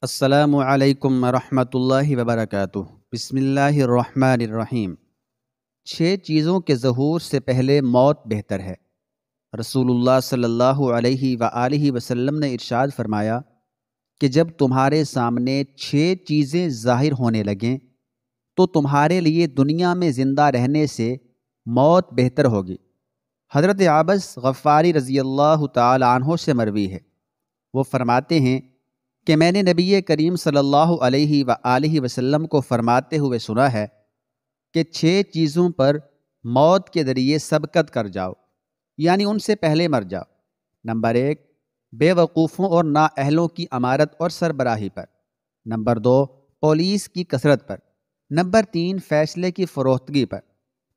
السلام علیکم ورحمۃ اللہ وبرکاتہ۔ بسم اللہ الرحمن الرحیم۔ 6 چیزوں کے ظہور سے پہلے موت بہتر ہے۔ رسول اللہ صلی اللہ علیہ وآلہ وسلم نے ارشاد فرمایا کہ جب تمہارے سامنے 6 چیزیں ظاہر ہونے لگیں تو تمہارے لیے دنیا میں زندہ رہنے سے موت بہتر ہوگی۔ حضرت عبس غفاری رضی اللہ تعالی عنہ سے مروی ہے، وہ فرماتے ہیں کہ میں نے نبی کریم صلی اللہ علیہ وآلہ وسلم کو فرماتے ہوئے سنا ہے کہ 6 چیزوں پر موت کے ذریعے سبقت کر جاؤ، یعنی ان سے پہلے مر جاؤ۔ نمبر 1، بے وقوفوں اور نااہلوں کی امارت اور سربراہی پر۔ نمبر 2، پولیس کی کثرت پر۔ نمبر 3، فیصلے کی فروختگی پر۔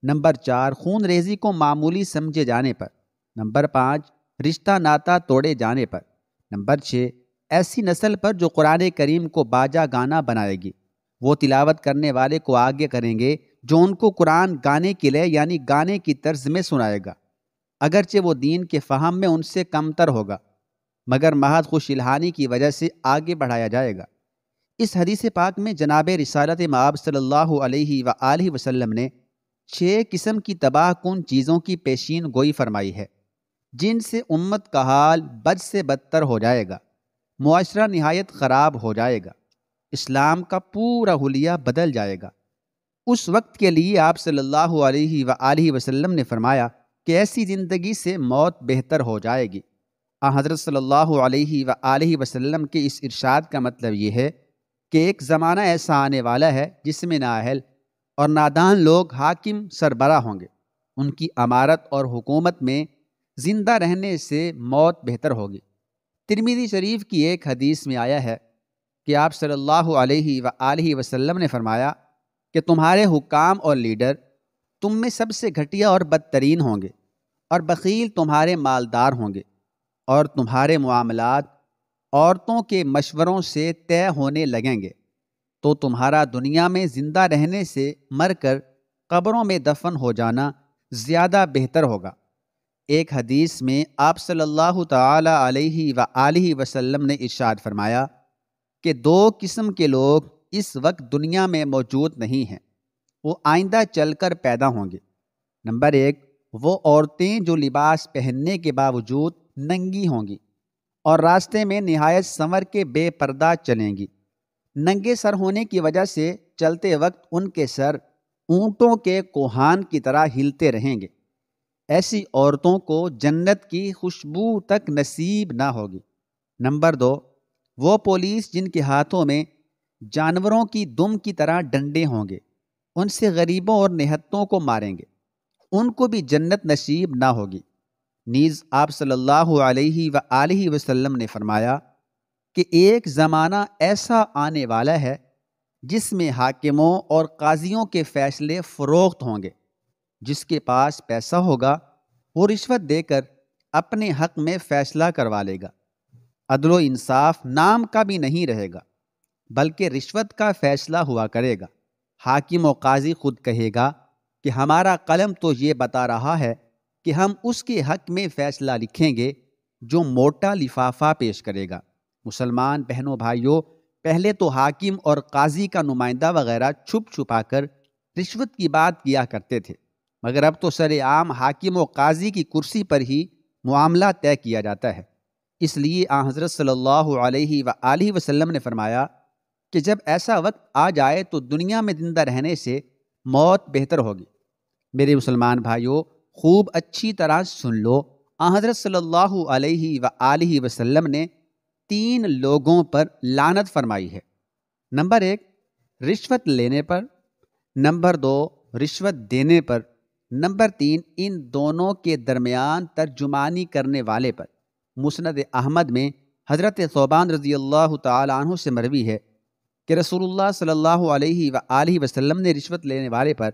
نمبر 4، خون ریزی کو معمولی سمجھے جانے پر۔ نمبر 5، رشتہ ناتا توڑے جانے پر۔ نمبر 6، ایسی نسل پر جو قرآن کریم کو باجا گانا بنائے گی، وہ تلاوت کرنے والے کو آگے کریں گے جو ان کو قرآن گانے کے لئے یعنی گانے کی طرز میں سنائے گا، اگرچہ وہ دین کے فہم میں ان سے کمتر ہوگا، مگر محض خوش الحانی کی وجہ سے آگے بڑھایا جائے گا۔ اس حدیث پاک میں جناب رسالت مآب صلی اللہ علیہ وآلہ وسلم نے 6 قسم کی تباہ کن چیزوں کی پیشین گوئی فرمائی ہے، جن سے امت کا حال بد سے بدتر ہو جائے گا، معاشرہ نہایت خراب ہو جائے گا، اسلام کا پورا حلیہ بدل جائے گا۔ اس وقت کے لیے آپ صلی اللہ علیہ وآلہ وسلم نے فرمایا کہ ایسی زندگی سے موت بہتر ہو جائے گی۔ حضرت صلی اللہ علیہ وآلہ وسلم کے اس ارشاد کا مطلب یہ ہے کہ ایک زمانہ ایسا آنے والا ہے جس میں نااہل اور نادان لوگ حاکم سربراہ ہوں گے، ان کی امارت اور حکومت میں زندہ رہنے سے موت بہتر ہوگی۔ ترمذی شریف کی ایک حدیث میں آیا ہے کہ آپ صلی اللہ علیہ وآلہ وسلم نے فرمایا کہ تمہارے حکام اور لیڈر تم میں سب سے گھٹیا اور بدترین ہوں گے، اور بخیل تمہارے مالدار ہوں گے، اور تمہارے معاملات عورتوں کے مشوروں سے طے ہونے لگیں گے، تو تمہارا دنیا میں زندہ رہنے سے مر کر قبروں میں دفن ہو جانا زیادہ بہتر ہوگا۔ ایک حدیث میں آپ صلی اللہ تعالی علیہ وآلہ وسلم نے ارشاد فرمایا کہ 2 قسم کے لوگ اس وقت دنیا میں موجود نہیں ہیں، وہ آئندہ چل کر پیدا ہوں گے۔ نمبر 1، وہ عورتیں جو لباس پہننے کے باوجود ننگی ہوں گی اور راستے میں نہایت سنور کے بے پردہ چلیں گی۔ ننگے سر ہونے کی وجہ سے چلتے وقت ان کے سر اونٹوں کے کوہان کی طرح ہلتے رہیں گے۔ ایسی عورتوں کو جنت کی خوشبو تک نصیب نہ ہوگی۔ نمبر 2، وہ پولیس جن کے ہاتھوں میں جانوروں کی دم کی طرح ڈنڈے ہوں گے، ان سے غریبوں اور نہتوں کو ماریں گے، ان کو بھی جنت نصیب نہ ہوگی۔ نیز آپ صلی اللہ علیہ وآلہ وسلم نے فرمایا کہ ایک زمانہ ایسا آنے والا ہے جس میں حاکموں اور قاضیوں کے فیصلے فروخت ہوں گے۔ جس کے پاس پیسہ ہوگا وہ رشوت دے کر اپنے حق میں فیصلہ کروا لے گا۔ عدل و انصاف نام کا بھی نہیں رہے گا، بلکہ رشوت کا فیصلہ ہوا کرے گا۔ حاکم و قاضی خود کہے گا کہ ہمارا قلم تو یہ بتا رہا ہے کہ ہم اس کے حق میں فیصلہ لکھیں گے جو موٹا لفافہ پیش کرے گا۔ مسلمان بہنوں بھائیوں، پہلے تو حاکم اور قاضی کا نمائندہ وغیرہ چھپ چھپا کر رشوت کی بات کیا کرتے تھے، مگر اب تو سر عام حاکم و قاضی کی کرسی پر ہی معاملہ طے کیا جاتا ہے۔ اس لیے حضرت صلی اللہ علیہ وآلہ وسلم نے فرمایا کہ جب ایسا وقت آ جائے تو دنیا میں زندہ رہنے سے موت بہتر ہوگی۔ میرے مسلمان بھائیوں، خوب اچھی طرح سن لو، حضرت صلی اللہ علیہ وآلہ وسلم نے 3 لوگوں پر لعنت فرمائی ہے۔ نمبر 1، رشوت لینے پر۔ نمبر 2، رشوت دینے پر۔ نمبر 3، ان دونوں کے درمیان ترجمانی کرنے والے پر۔ مسند احمد میں حضرت ثوبان رضی اللہ تعالی عنہ سے مروی ہے کہ رسول اللہ صلی اللہ علیہ وآلہ وسلم نے رشوت لینے والے پر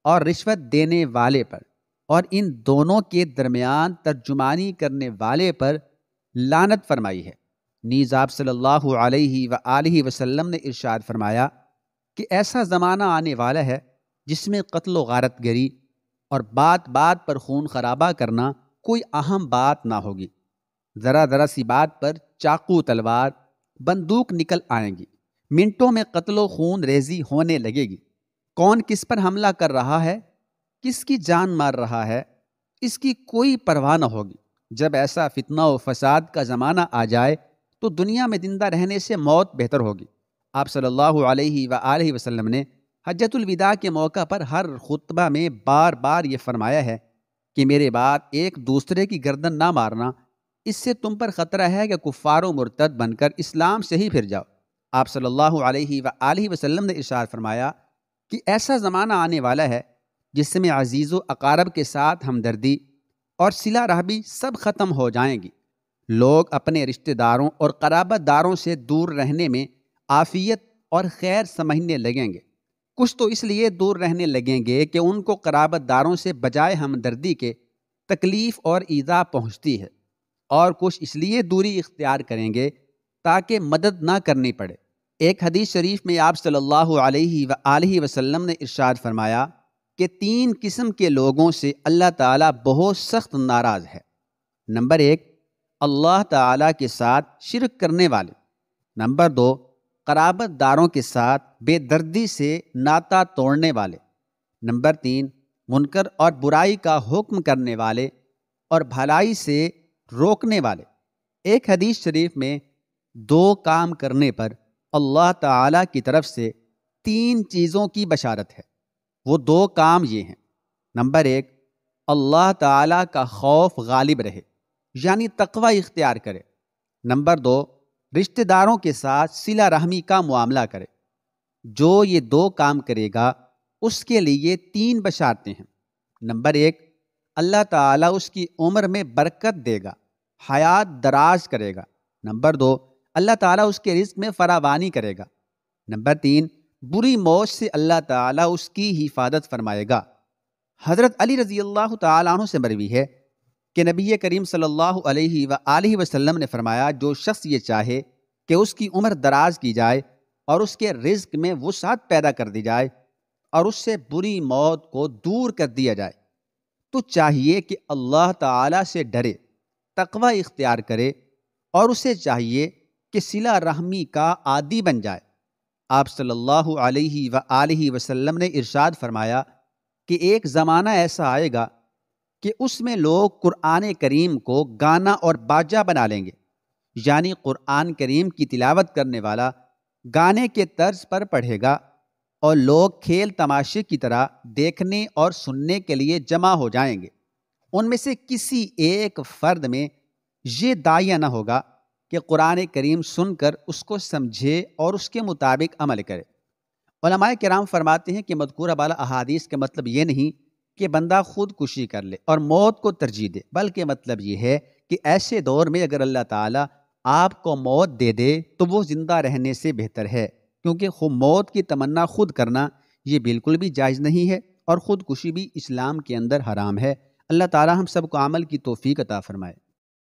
اور رشوت دینے والے پر اور ان دونوں کے درمیان ترجمانی کرنے والے پر لعنت فرمائی ہے۔ نیز آپ صلی اللہ علیہ وآلہ وسلم نے ارشاد فرمایا کہ ایسا زمانہ آنے والا ہے جس میں قتل و غارت گری اور بات بات پر خون خرابہ کرنا کوئی اہم بات نہ ہوگی۔ ذرا ذرا سی بات پر چاقو تلوار، بندوق نکل آئیں گی، منٹوں میں قتل و خون ریزی ہونے لگے گی، کون کس پر حملہ کر رہا ہے، کس کی جان مار رہا ہے، اس کی کوئی پرواہ نہ ہوگی۔ جب ایسا فتنہ و فساد کا زمانہ آ جائے تو دنیا میں زندہ رہنے سے موت بہتر ہوگی۔ آپ صلی اللہ علیہ وآلہ وسلم نے حجۃ الوداع کے موقع پر ہر خطبہ میں بار بار یہ فرمایا ہے کہ میرے بعد ایک دوسرے کی گردن نہ مارنا، اس سے تم پر خطرہ ہے کہ کفار و مرتد بن کر اسلام سے ہی پھر جاؤ۔ آپ صلی اللہ علیہ وآلہ وسلم نے ارشاد فرمایا کہ ایسا زمانہ آنے والا ہے جس میں عزیز و اقارب کے ساتھ ہمدردی اور صلہ رحمی سب ختم ہو جائیں گی۔ لوگ اپنے رشتہ داروں اور قرابت داروں سے دور رہنے میں عافیت اور خیر سمجھنے لگیں گے۔ کچھ تو اس لیے دور رہنے لگیں گے کہ ان کو قرابت داروں سے بجائے ہمدردی کے تکلیف اور ایذا پہنچتی ہے، اور کچھ اس لیے دوری اختیار کریں گے تاکہ مدد نہ کرنی پڑے۔ ایک حدیث شریف میں آپ صلی اللہ علیہ وآلہ وسلم نے ارشاد فرمایا کہ 3 قسم کے لوگوں سے اللہ تعالیٰ بہت سخت ناراض ہے۔ نمبر 1، اللہ تعالیٰ کے ساتھ شرک کرنے والے۔ نمبر 2، قرابت داروں کے ساتھ بے دردی سے ناطہ توڑنے والے۔ نمبر 3، منکر اور برائی کا حکم کرنے والے اور بھلائی سے روکنے والے۔ ایک حدیث شریف میں 2 کام کرنے پر اللہ تعالیٰ کی طرف سے 3 چیزوں کی بشارت ہے۔ وہ 2 کام یہ ہیں۔ نمبر 1، اللہ تعالیٰ کا خوف غالب رہے، یعنی تقوی اختیار کرے۔ نمبر 2، رشتہ داروں کے ساتھ صلہ رحمی کا معاملہ کرے۔ جو یہ 2 کام کرے گا اس کے لیے 3 بشارتیں ہیں۔ نمبر 1، اللہ تعالیٰ اس کی عمر میں برکت دے گا، حیات دراز کرے گا۔ نمبر 2، اللہ تعالیٰ اس کے رزق میں فراوانی کرے گا۔ نمبر 3، بری موت سے اللہ تعالیٰ اس کی حفاظت فرمائے گا۔ حضرت علی رضی اللہ تعالیٰ عنہ سے مروی ہے کہ نبی کریم صلی اللہ علیہ وآلہ وسلم نے فرمایا، جو شخص یہ چاہے کہ اس کی عمر دراز کی جائے اور اس کے رزق میں وسعت پیدا کر دی جائے اور اس سے بری موت کو دور کر دیا جائے، تو چاہیے کہ اللہ تعالیٰ سے ڈرے، تقوی اختیار کرے، اور اسے چاہیے کہ صلہ رحمی کا عادی بن جائے۔ آپ صلی اللہ علیہ وآلہ وسلم نے ارشاد فرمایا کہ ایک زمانہ ایسا آئے گا کہ اس میں لوگ قرآن کریم کو گانا اور باجا بنا لیں گے، یعنی قرآن کریم کی تلاوت کرنے والا گانے کے طرز پر پڑھے گا اور لوگ کھیل تماشے کی طرح دیکھنے اور سننے کے لیے جمع ہو جائیں گے۔ ان میں سے کسی ایک فرد میں یہ داعیہ نہ ہوگا کہ قرآن کریم سن کر اس کو سمجھے اور اس کے مطابق عمل کرے۔ علماء کرام فرماتے ہیں کہ مذکورہ بالا احادیث کا مطلب یہ نہیں کہ بندہ خودکشی کر لے اور موت کو ترجیح دے، بلکہ مطلب یہ ہے کہ ایسے دور میں اگر اللہ تعالیٰ آپ کو موت دے دے تو وہ زندہ رہنے سے بہتر ہے، کیونکہ موت کی تمنا خود کرنا یہ بالکل بھی جائز نہیں ہے، اور خودکشی بھی اسلام کے اندر حرام ہے۔ اللہ تعالیٰ ہم سب کو عمل کی توفیق عطا فرمائے۔